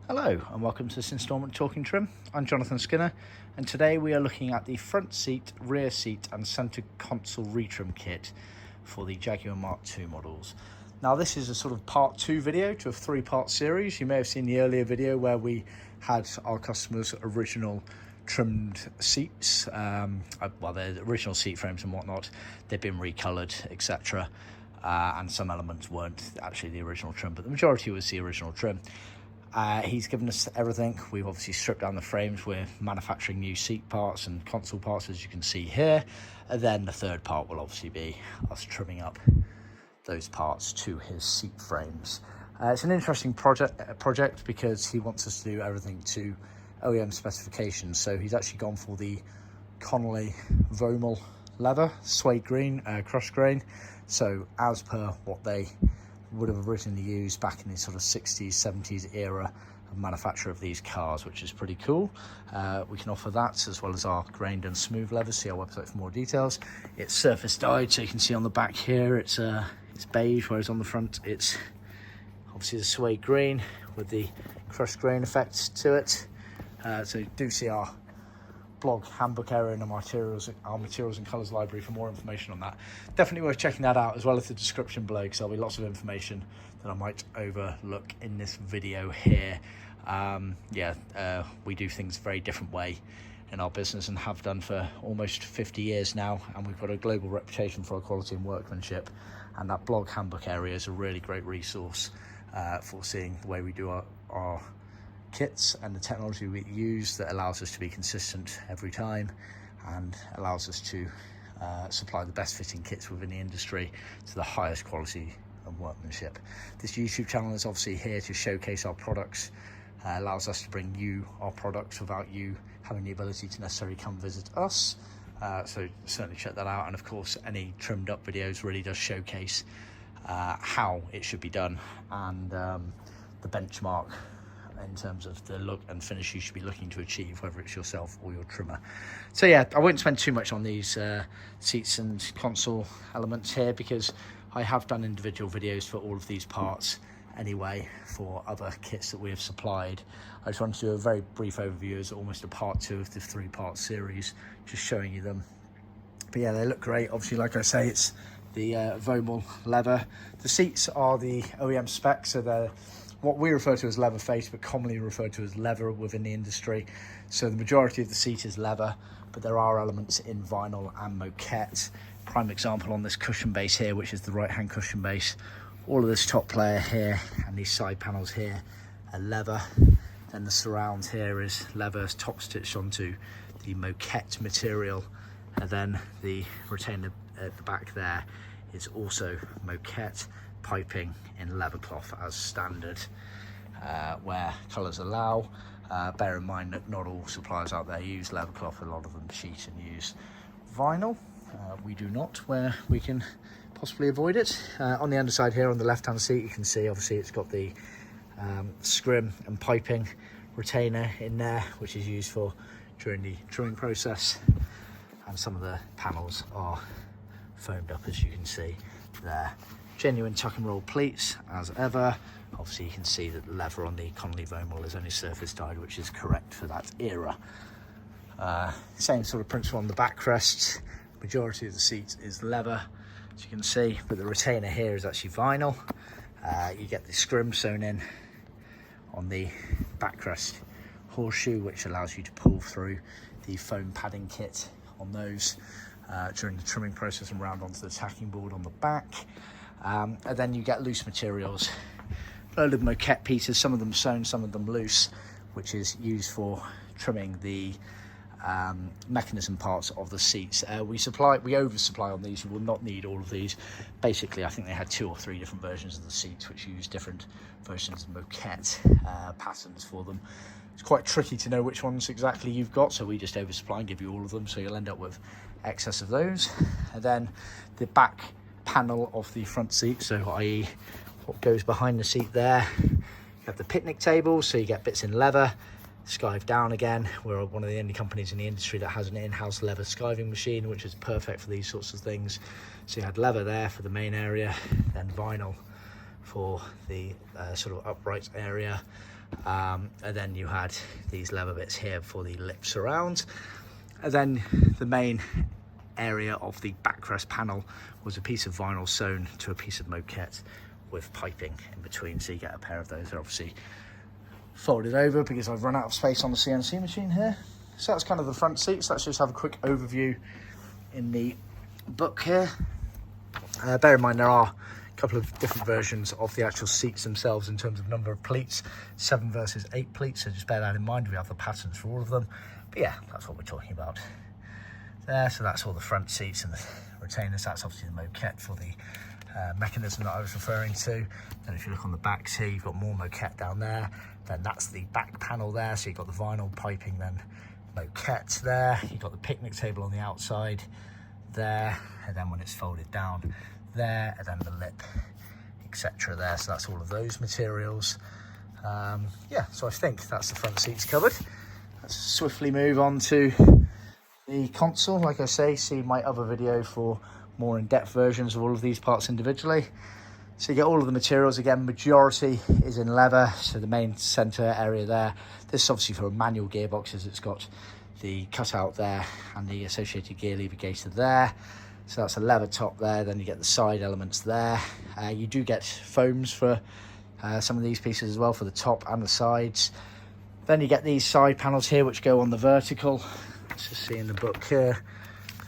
Hello and welcome to this instalment of Talkin Trim. I'm Jonathan Skinner and today we are looking at the front seat, rear seat and centre console retrim kit for the Jaguar Mark 2 models. Now this is a sort of part 2 video to a 3-part series. You may have seen the earlier video where we had our customers' original trimmed seats, well, the original seat frames and whatnot. They've been recoloured, etc. And some elements weren't actually the original trim, but the majority was the original trim. He's given us everything. We've obviously stripped down the frames. We're manufacturing new seat parts and console parts, as you can see here. And then the third part will obviously be us trimming up those parts to his seat frames. It's an interesting project because he wants us to do everything to OEM specifications. So he's actually gone for the Connolly Vaumol leather, Suede Green, crushed grain. So as per what they would have originally used back in the sort of 60s, 70s era of manufacture of these cars, which is pretty cool. We can offer that as well as our grained and smooth leather. See our website for more details. It's surface dyed, so you can see on the back here it's beige, whereas on the front it's obviously the suede green with the crushed grain effect to it. So you do see our blog handbook area and our materials and colours library for more information on that. Definitely worth checking that out, as well as the description below, because there'll be lots of information that I might overlook in this video here. We do things a very different way in our business and have done for almost 50 years now, and we've got a global reputation for our quality and workmanship, and that blog handbook area is a really great resource for seeing the way we do our kits and the technology we use that allows us to be consistent every time and allows us to supply the best fitting kits within the industry to the highest quality and workmanship. This YouTube channel is obviously here to showcase our products, allows us to bring you our products without you having the ability to necessarily come visit us. So certainly check that out, and of course any trimmed up videos really does showcase how it should be done and the benchmark in terms of the look and finish you should be looking to achieve, whether it's yourself or your trimmer. So yeah, I won't spend too much on these seats and console elements here, because I have done individual videos for all of these parts anyway for other kits that we have supplied. I just wanted to do a very brief overview as almost a part 2 of the 3-part series, just showing you them. But yeah, they look great. Obviously, like I say, it's the Vaumol leather. The seats are the OEM spec, so they're what we refer to as leather face, but commonly referred to as leather within the industry. So the majority of the seat is leather, but there are elements in vinyl and moquette. Prime example on this cushion base here, which is the right hand cushion base. All of this top layer here and these side panels here are leather. Then the surround here is leather top stitched onto the moquette material, and then the retainer at the back there is also moquette, piping in leathercloth as standard where colours allow. Bear in mind that not all suppliers out there use leathercloth. A lot of them cheat and use vinyl. We do not, where we can possibly avoid it. On the underside here on the left hand seat, you can see obviously it's got the scrim and piping retainer in there, which is used for during the trimming process, and some of the panels are foamed up, as you can see there. Genuine tuck and roll pleats as ever. Obviously you can see that the leather on the Connolly Vaumol is only surface dyed, which is correct for that era. Same sort of principle on the backrest. Majority of the seat is leather, as you can see, but the retainer here is actually vinyl. You get the scrim sewn in on the backrest horseshoe, which allows you to pull through the foam padding kit on those during the trimming process and round onto the tacking board on the back. And then you get loose materials, a load of moquette pieces, some of them sewn, some of them loose, which is used for trimming the mechanism parts of the seats. We oversupply on these. You will not need all of these. Basically, I think they had 2 or 3 different versions of the seats which use different versions of moquette patterns for them. It's quite tricky to know which ones exactly you've got, so we just oversupply and give you all of them, so you'll end up with excess of those. And then the back panel of the front seat, so i.e. what goes behind the seat there, you have the picnic table, so you get bits in leather, skive down again. We're one of the only companies in the industry that has an in-house leather skiving machine, which is perfect for these sorts of things. So you had leather there for the main area, then vinyl for the sort of upright area. And then you had these leather bits here for the lip surround. And then the main area of the backrest panel was a piece of vinyl sewn to a piece of moquette with piping in between. So you get a pair of those. They're obviously folded over because I've run out of space on the CNC machine here. So that's kind of the front seats. Let's just have a quick overview in the book here. Bear in mind there are a couple of different versions of the actual seats themselves in terms of number of pleats, 7 versus 8 pleats, so just bear that in mind. We have the patterns for all of them, but yeah, that's what we're talking about there. So that's all the front seats and the retainers. That's obviously the moquette for the mechanism that I was referring to. Then if you look on the back here, you've got more moquette down there. Then that's the back panel there, so you've got the vinyl piping, then moquette there. You've got the picnic table on the outside there, and then when it's folded down there, and then the lip, etc. there. So that's all of those materials. Yeah, so I think that's the front seats covered. Let's swiftly move on to the console. Like I say, see my other video for more in-depth versions of all of these parts individually. So you get all of the materials. Again, majority is in leather, so the main center area there. This is obviously for manual gearboxes. It's got the cutout there and the associated gear lever gaiter there. So that's a leather top there. Then you get the side elements there. You do get foams for some of these pieces as well, for the top and the sides. Then you get these side panels here which go on the vertical. Let's just see in the book here.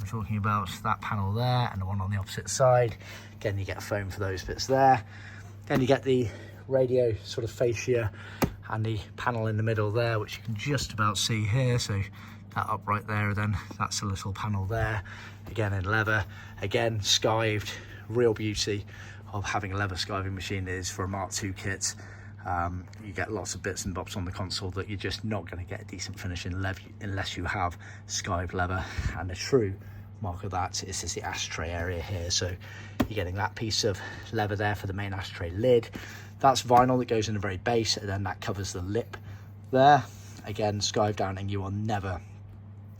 I'm talking about that panel there and the one on the opposite side. Again, you get a foam for those bits there. Then you get the radio sort of fascia and the panel in the middle there, which you can just about see here. So that upright there, then that's a little panel there, again in leather. Again, skived. Real beauty of having a leather skiving machine is for a Mark II kit. You get lots of bits and bobs on the console that you're just not going to get a decent finish in leather unless you have skived leather. And the true mark of that is the ashtray area here. So you're getting that piece of leather there for the main ashtray lid. That's vinyl that goes in the very base, and then that covers the lip there. Again, skived down, and you are never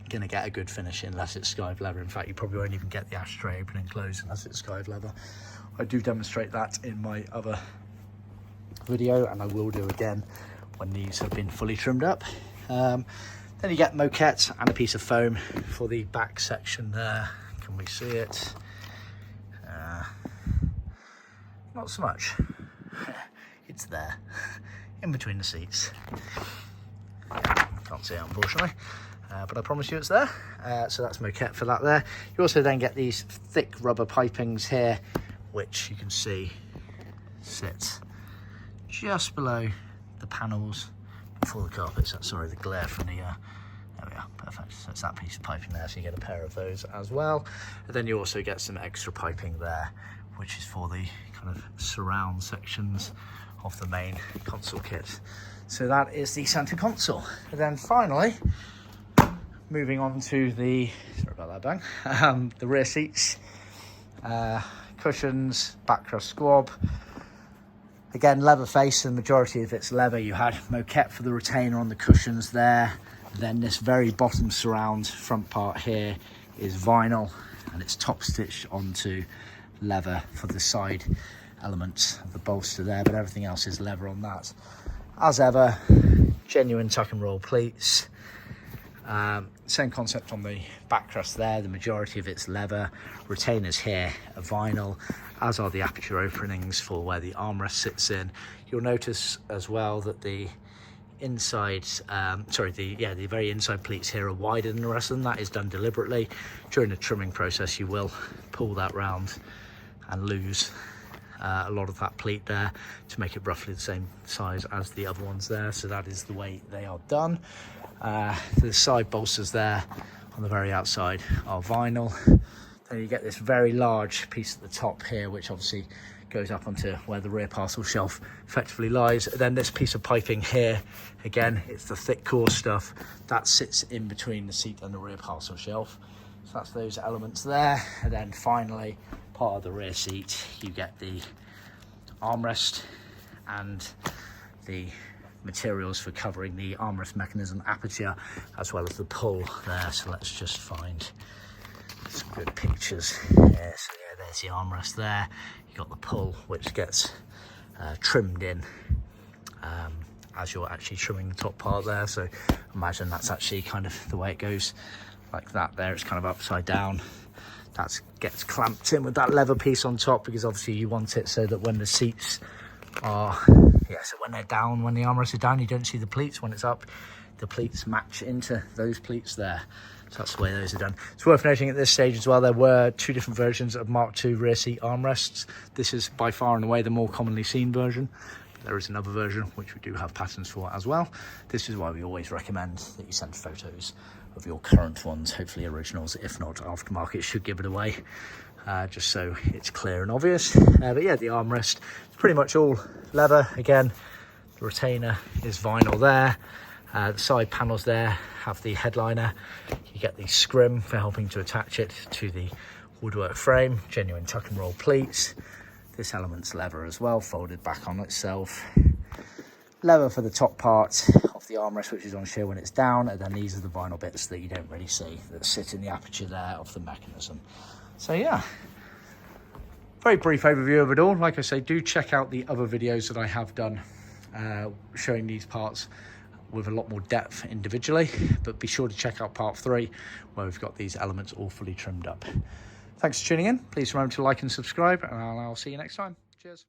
going to get a good finish unless it's skived leather. In fact, you probably won't even get the ashtray open and close unless it's skived leather. I do demonstrate that in my other video, and I will do again when these have been fully trimmed up. Then you get moquette and a piece of foam for the back section there. Can we see it? Not so much. It's there, in between the seats. Yeah, can't see it unfortunately, but I promise you it's there. So that's moquette for that there. You also then get these thick rubber pipings here, which you can see sit just below the panels before the carpets. Sorry, the glare from the there we are, perfect. So it's that piece of piping there, so you get a pair of those as well. And then you also get some extra piping there, which is for the kind of surround sections of the main console kit. So that is the center console. And then finally, moving on to the, sorry about that bang, the rear seats, cushions, backrest squab. Again, leather face, the majority of it's leather. You had moquette for the retainer on the cushions there. Then this very bottom surround front part here is vinyl, and it's top stitched onto leather for the side elements of the bolster there, but everything else is leather on that. As ever, genuine tuck and roll pleats. Same concept on the backrest there. The majority of it's leather. Retainers here are vinyl, as are the aperture openings for where the armrest sits in. You'll notice as well that the inside, the very inside pleats here are wider than the rest of them. That is done deliberately. During the trimming process, you will pull that round and lose a lot of that pleat there to make it roughly the same size as the other ones there. So that is the way they are done. The side bolsters there on the very outside are vinyl. Then you get this very large piece at the top here, which obviously goes up onto where the rear parcel shelf effectively lies. Then this piece of piping here, again, it's the thick core stuff that sits in between the seat and the rear parcel shelf. So that's those elements there. And then finally, part of the rear seat, you get the armrest and the materials for covering the armrest mechanism aperture, as well as the pull there. So let's just find some good pictures. So yeah, there's the armrest there. You got the pull, which gets trimmed in as you're actually trimming the top part there. So imagine that's actually kind of the way it goes, like that there. It's kind of upside down. That gets clamped in with that leather piece on top, because obviously you want it so that when the seats are, so when they're down, when the armrest is down, you don't see the pleats. When it's up, the pleats match into those pleats there. So that's the way those are done. It's worth noting at this stage as well, there were 2 different versions of Mark II rear seat armrests. This is by far and away the more commonly seen version. There is another version which we do have patterns for as well. This is why we always recommend that you send photos of your current ones, hopefully originals. If not, aftermarket should give it away, just so it's clear and obvious. But yeah, the armrest is pretty much all leather. Again, the retainer is vinyl there. The side panels there have the headliner. You get the scrim for helping to attach it to the woodwork frame. Genuine tuck and roll pleats. This element's leather as well, folded back on itself. Leather for the top part of the armrest, which is on shear when it's down, and then these are the vinyl bits that you don't really see that sit in the aperture there of the mechanism. So yeah, very brief overview of it all. Like I say, do check out the other videos that I have done showing these parts with a lot more depth individually, but be sure to check out part 3 where we've got these elements all fully trimmed up. Thanks for tuning in. Please remember to like and subscribe, and I'll see you next time. Cheers.